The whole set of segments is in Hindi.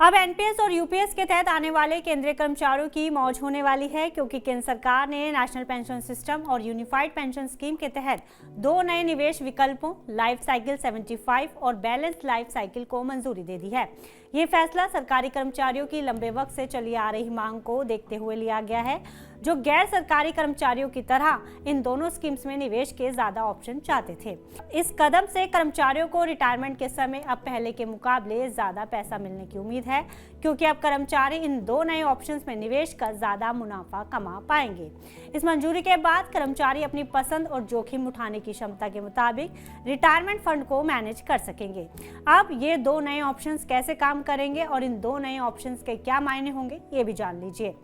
अब एनपीएस और यूपीएस के तहत आने वाले केंद्रीय कर्मचारियों की मौज होने वाली है, क्योंकि केंद्र सरकार ने नेशनल पेंशन सिस्टम और यूनिफाइड पेंशन स्कीम के तहत दो नए निवेश विकल्पों लाइफ साइकिल 75 और बैलेंस लाइफ साइकिल को मंजूरी दे दी है। ये फैसला सरकारी कर्मचारियों की लंबे वक्त से चली आ रही मांग को देखते हुए लिया गया है, जो गैर सरकारी कर्मचारियों की तरह इन दोनों स्कीम्स में निवेश के ज्यादा ऑप्शन चाहते थे। इस कदम से कर्मचारियों को रिटायरमेंट के समय अब पहले के मुकाबले ज्यादा पैसा मिलने की उम्मीद है, क्योंकि अब कर्मचारी इन दो नए ऑप्शंस में निवेश कर ज्यादा मुनाफा कमा पाएंगे। इस मंजूरी के बाद कर्मचारी अपनी पसंद और जोखिम उठाने की क्षमता के मुताबिक रिटायरमेंट फंड को मैनेज कर सकेंगे। अब ये दो नए ऑप्शंस कैसे काम करेंगे और इन दो नए ऑप्शंस के क्या मायने होंगे, ये भी जान लीजिए।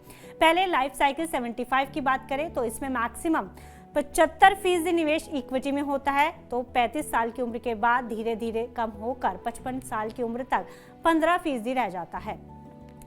पहले लाइफ साइकिल 75 की बात करें तो इसमें मैक्सिमम 75% निवेश इक्विटी में होता है, तो 35 साल की उम्र के बाद धीरे धीरे कम होकर 55 साल की उम्र तक 15% रह जाता है।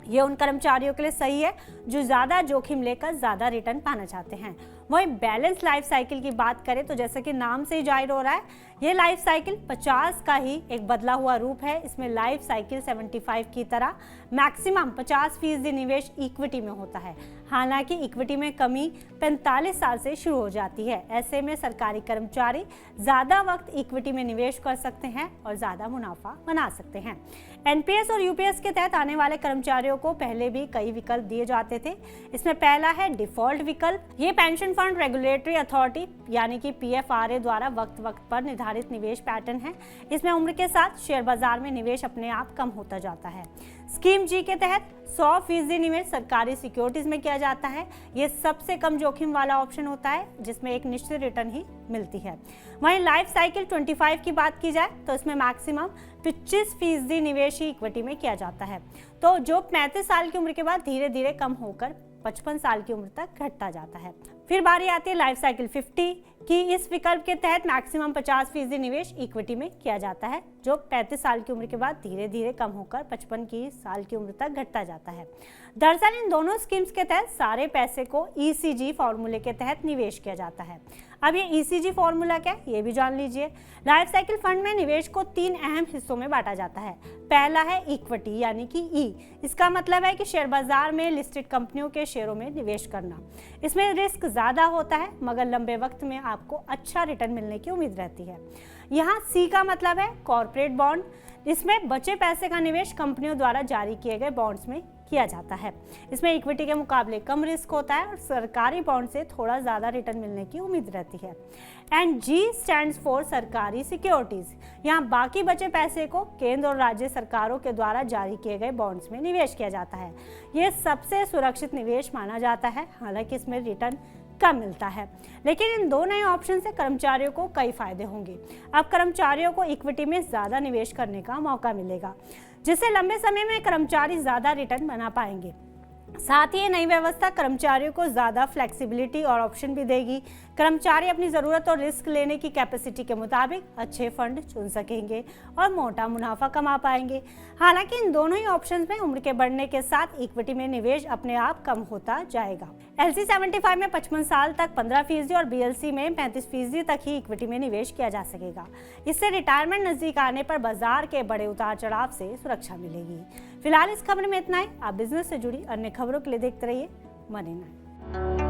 ये उन कर्मचारियों के लिए सही है जो ज्यादा जोखिम लेकर ज्यादा रिटर्न पाना चाहते हैं। वहीं बैलेंस लाइफ साइकिल की बात करें तो जैसे कि नाम से ही जाहिर हो रहा है, ये लाइफ साइकिल 50 का ही एक बदला हुआ रूप है। इसमें लाइफ साइकिल 75 की तरह मैक्सिमम 50% निवेश इक्विटी में होता है। हालांकि इक्विटी में कमी 45 साल से शुरू हो जाती है। ऐसे में सरकारी कर्मचारी ज्यादा वक्त इक्विटी में निवेश कर सकते हैं और ज्यादा मुनाफा बना सकते हैं। एनपीएस और यूपीएस के तहत आने वाले कर्मचारियों को पहले भी कई विकल्प दिए जाते थे। इसमें पहला है डिफॉल्ट विकल्प। ये पेंशन फंड रेगुलेटरी अथॉरिटी यानी कि पीएफआरए द्वारा वक्त वक्त पर निर्धारित निवेश पैटर्न है। इसमें उम्र के साथ शेयर बाजार में निवेश अपने आप कम होता जाता है। स्कीम जी के तहत 100% निवेश सरकारी सिक्योरिटीज में किया जाता है। ये सबसे कम जोखिम वाला ऑप्शन होता है, जिसमें एक निश्चित रिटर्न ही मिलती है। वहीं लाइफ साइकिल 25 की बात की जाए तो इसमें मैक्सिमम 25% निवेश ही इक्विटी में किया जाता है, तो जो 35 साल की उम्र के बाद धीरे धीरे कम होकर 55 साल की उम्र तक घटता जाता है। फिर बारी आती है लाइफ साइकिल 50 की। इस विकल्प के तहत मैक्सिमम 50% निवेश इक्विटी में किया जाता है, जो 35 साल की उम्र के बाद धीरे धीरे कम होकर 55 साल की उम्र तक घटता जाता है। दरअसल इन दोनों स्कीम्स के तहत सारे पैसे को ईसीजी फॉर्मूले के तहत निवेश किया जाता है। अब ये ईसीजी फॉर्मूला क्या है, ये भी जान लीजिए। लाइफ साइकिल फंड में निवेश को 3 अहम हिस्सों में बांटा जाता है। पहला है इक्विटी यानी कि ई। इसका मतलब है कि शेयर बाजार में लिस्टेड कंपनियों के शेयरों में निवेश करना। इसमें रिस्क ज्यादा होता है, मगर लंबे वक्त में आपको अच्छा रिटर्न मिलने की उम्मीद रहती है। यहाँ सी का मतलब है कॉर्पोरेट बॉन्ड। इसमें बचे पैसे का निवेश कंपनियों द्वारा जारी किए गए बॉन्ड्स में किया जाता है। इसमें इक्विटी के मुकाबले कम रिस्क होता है और सरकारी बॉन्ड से थोड़ा ज्यादा रिटर्न मिलने की उम्मीद रहती है। एंड जी स्टैंड्स फॉर सरकारी सिक्योरिटीज। यहाँ बाकी बचे पैसे को केंद्र और राज्य सरकारों के द्वारा जारी किए गए बॉन्ड्स में निवेश किया जाता है। ये सबसे सुरक्षित निवेश माना जाता है, हालांकि इसमें रिटर्न कम मिलता है। लेकिन इन दो नए ऑप्शन से कर्मचारियों को कई फायदे होंगे। अब कर्मचारियों को इक्विटी में ज्यादा निवेश करने का मौका मिलेगा, जिससे लंबे समय में कर्मचारी ज्यादा रिटर्न बना पाएंगे। साथ ही ये नई व्यवस्था कर्मचारियों को ज्यादा फ्लेक्सिबिलिटी और ऑप्शन भी देगी। कर्मचारी अपनी जरूरत और रिस्क लेने की कैपेसिटी के मुताबिक अच्छे फंड चुन सकेंगे और मोटा मुनाफा कमा पाएंगे। हालांकि इन दोनों ही ऑप्शंस में उम्र के बढ़ने के साथ इक्विटी में निवेश अपने आप कम होता जाएगा। एलसी 75 में 55 साल तक 15% और बीएलसी में 35% तक ही इक्विटी में निवेश किया जा सकेगा। इससे रिटायरमेंट नजदीक आने पर बाजार के बड़े उतार चढ़ाव से सुरक्षा मिलेगी। फिलहाल इस खबर में इतना ही। आप बिजनेस से जुड़ी अन्य खबरों के लिए देखते रहिए मनी 9।